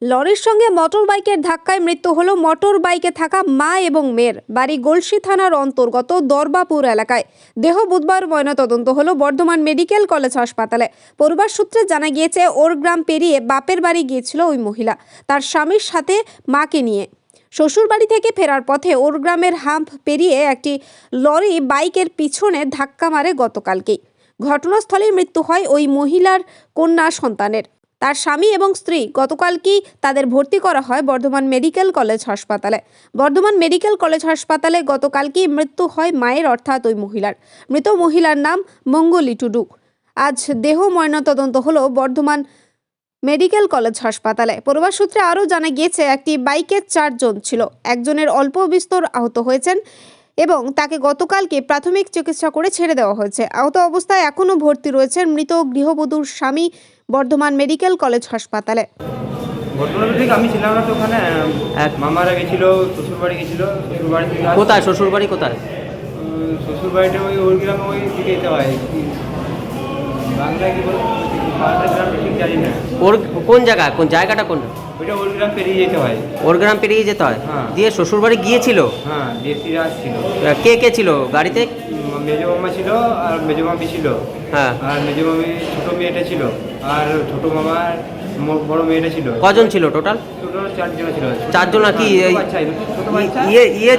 লরির সঙ্গে মোটর বাইকের ধাক্কায় মৃত্যু হলো মোটর বাইকে থাকা মা এবং মেয়ের। বাড়ি গলসি থানার অন্তর্গত দরবাপুর এলাকায়। দেহ বুধবার ময়নাতদন্ত হলো বর্ধমান মেডিকেল কলেজ হাসপাতালে। পরিবার সূত্রে জানা গিয়েছে, ওরগ্রাম পেরিয়ে বাপের বাড়ি গিয়েছিল ওই মহিলা তার স্বামীর সাথে মাকে নিয়ে। শ্বশুর বাড়ি থেকে ফেরার পথে ওরগ্রামের হাম্প পেরিয়ে একটি লরি বাইকের পিছনে ধাক্কা মারে গতকালকেই। ঘটনাস্থলেই মৃত্যু হয় ওই মহিলার কন্যা সন্তানের। তার স্বামী এবং স্ত্রী গতকালকেই তাদের ভর্তি করা হয় বর্ধমান মেডিকেল কলেজ হাসপাতালে। বর্ধমান মেডিকেল কলেজ হাসপাতালে গতকালকেই মৃত্যু হয় মায়ের, অর্থাৎ ওই মহিলার। মৃত মহিলার নাম মঙ্গলি টুডু। আজ দেহ ময়নাতদন্ত হলো বর্ধমান মেডিকেল কলেজ হাসপাতালে। পরিবার সূত্রে আরও জানা গিয়েছে, একটি বাইকে 4 জন ছিল। একজনের অল্প বিস্তর আহত হয়েছেন এবং তাকে গতকালকে প্রাথমিক চিকিৎসা করে ছেড়ে দেওয়া হয়েছে। আহত অবস্থায় এখনও ভর্তি রয়েছেন মৃত গৃহবধূর স্বামী বর্ধমান মেডিকেল কলেজ হাসপাতালে। ঘটনাটা ঠিক আমি ছিলাম না তো ওখানে, মামারা গেছিল, শ্বশুরবাড়ি গেছিল। শ্বশুরবাড়ি থেকে কোথায় শ্বশুরবাড়ি কোথায়? শ্বশুরবাড়িটা ওই গ্রামে ওই দিকে যেতে হয়, বাংলায় কি বলে গ্রামটা ঠিক জানি না। ওর কোন জায়গা, কোন জায়গাটা কোন? ওইটা ওই গ্রাম পেরিয়ে যেতে হয়। ওর গ্রাম পেরিয়ে যেতে হয়? হ্যাঁ। দিয়ে শ্বশুরবাড়ি গিয়েছিল? হ্যাঁ, দেশিরা ছিল। কে কে ছিল গাড়িতে? মেজো মামা ছিল আর মেজো মামি ছিল। হ্যাঁ। আর মেজো মামি ছোট মেয়েটা ছিল, আর ছোট মামার বড় মেয়েটা ছিল। কজন ছিল টোটাল? টোটাল 4 জন ছিল। 4 জন? কি ইয়ে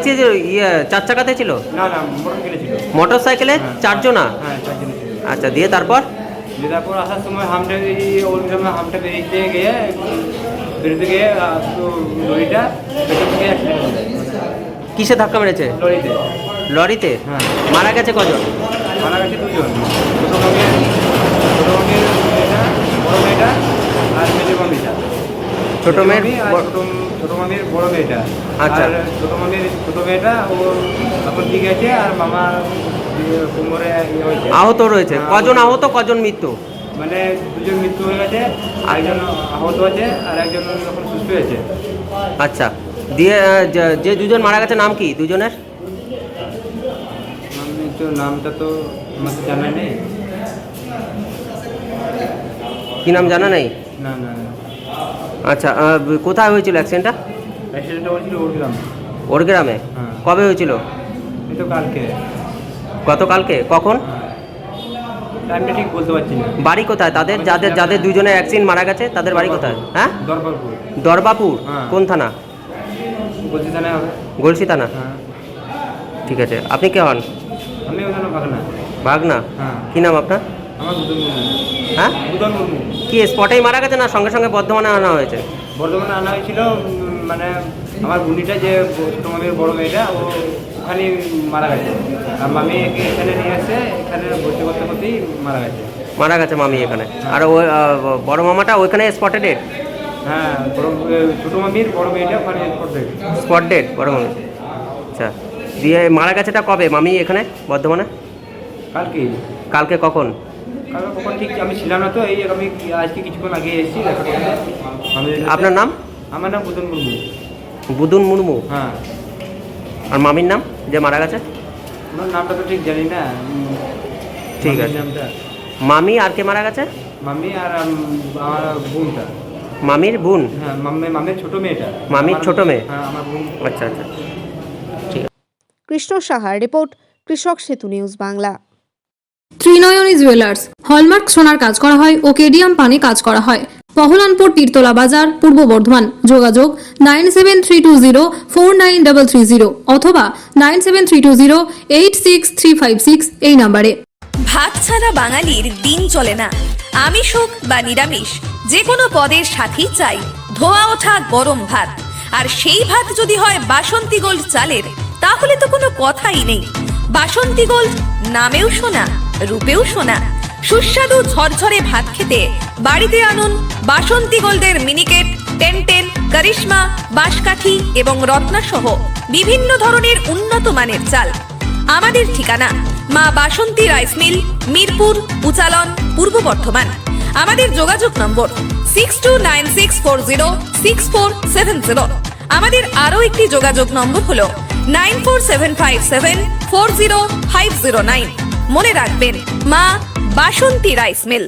4 চাকাতে ছিল? না না, মোটরসাইকেলে ছিল। মোটর সাইকেলে 4 জনা? হ্যাঁ, 4 জন ছিল। আচ্ছা, দিয়ে তারপর আসার সময় হামটা ওই গ্রামে হামটা বেরোতে গিয়ে তো লরিটা পেছন থেকে অ্যাক্সিডেন্ট হয়ে যায়। কিসে ধাক্কা মেরেছে? লরিতে। লরিতে? হ্যাঁ। মারা গেছে কজন? মারা গেছে 2 জন। ছোটো মামির মেয়েটা, বড় মেয়েটা আর মেজো মামিটা। ছোট মেয়ের ছোটো মামির বড় মেয়েটা। আচ্ছা। আর ছোটো মামির ছোটো মেয়েটা ও এখন ঠিক আছে, আর মামার কোমরে হয়েছে। আহত রয়েছে? কজন আহত, কজন মৃত্যু? মানে 2 জন মৃত্যু হয়ে গেছে, আরেকজন আহত আছে, আর একজন এখন সুস্থ হয়েছে। আচ্ছা, দিয়ে যে 2 জন মারা গেছে নাম কি 2 জনের? আমি তো নামটা তো আমাকে জানা নেই। কি নাম জানা নেই? না না না। আচ্ছা, কোথায় হয়েছিল অ্যাক্সিডেন্টটা? অ্যাক্সিডেন্টটা হয়েছিল ওর গ্রাম। ওর গ্রামে? হ্যাঁ। কবে হয়েছিল? এই তো কালকে। গতকালকে? কখন? টাইমটা ঠিক বলতে পারছি না। বাড়ি কোথায় তাদের? যাদের 2 জনের অ্যাক্সিডেন্ট মারা গেছে তাদের বাড়ি কোথায়? হ্যাঁ, দরবারপুর। দরবাপুর? হ্যাঁ। কোন থানা? বলছি থানা হবে। গলসি থানা? হ্যাঁ। ঠিক আছে। আপনি কে হন? আমি ওখানে ভাগনা। ভাগনা? হ্যাঁ। কি নাম আপনার? আমার বুধন মুর্মু। হ্যাঁ, বুধন মুর্মু। কি স্পটেই মারা গেছে না সঙ্গে সঙ্গে বর্ধমানে আনা হয়েছে? বর্ধমানে আনা হয়েছিল। মানে আমার বুনিটা, যে ছোটো মামির বড় মেয়েটা, ও ওখানে মারা গেছে। আর মামি এখানে নিয়ে আসে, এখানে ভর্তি করতে করতেই মারা গেছে। মারা গেছে মামি এখানে? আর ওই বড় মামাটা ওইখানে স্পটে ডেড? হ্যাঁ, ছোটো মামির বড় মেয়েটা ওখানে স্পট ডেড বড় মামি? আচ্ছা, দিয়ে মারা গেছেটা কবে মামি এখানে বর্ধমানে? কালকে। কালকে কখন? কালকে কখন ঠিক আমি ছিলাম না তো, এই আমি আজকে কিছুক্ষণ আগে এসেছি দেখা করতে। আপনার নাম? আমার নাম বুধন মুর্মু। বুদুন মুর্মু? হ্যাঁ। আর মামির নাম যে মারা গেছে? আমার নামটা তো ঠিক জানি না। ঠিক আছে। নামটা মামি আর কে মারা গেছে? মাম্মি আর আমার বোনটা। মামির বোন? হ্যাঁ, মামির ছোট মেয়েটা। মামির ছোট মেয়ে? হ্যাঁ, আমার বোন। আচ্ছা আচ্ছা, ঠিক আছে। কৃষ্ণ সাহার রিপোর্ট, কৃষক সেতু news Bangla. Trinayani jewellers hallmark সোনার কাজ করা হয় ও কেডিয়াম পানি কাজ করা হয়। পহলানপুর তীরতলা বাজার, পূর্ব বর্ধমান। যোগাযোগ 9732049330 অথবা 9732086356 এই নম্বরে। ভাত ছাড়া বাঙালির দিন চলে না। আমিষ হোক বা নিরামিষ, যে কোনো পদের সাথেই চাই ধোয়া ওঠা গরম ভাত। আর সেই ভাত যদি হয় বাসন্তী গোল্ড চালের, তাহলে তো কোনো কথাই নেই। বাসন্তী গোল্ড, নামেও শোনা, রূপেও শোনা। সুস্বাদু ঝরঝরে ভাত খেতে বাড়িতে আনুন বাসন্তী গোল্ডের মিনিকেট, 1010, করিশ্মা, বাঁশকাঠি এবং রত্না সহ বিভিন্ন ধরনের উন্নত মানের চাল। আমাদের ঠিকানা মা বাসন্তী রাইস মিল, মিরপুর, উচালন, পূর্ব বর্ধমান। আমাদের যোগাযোগ নম্বর 6296406470। আমাদের আরও একটি যোগাযোগ নম্বর হলো 9475740509। মনে রাখবেন, মা বাসন্তী রাইস মিল।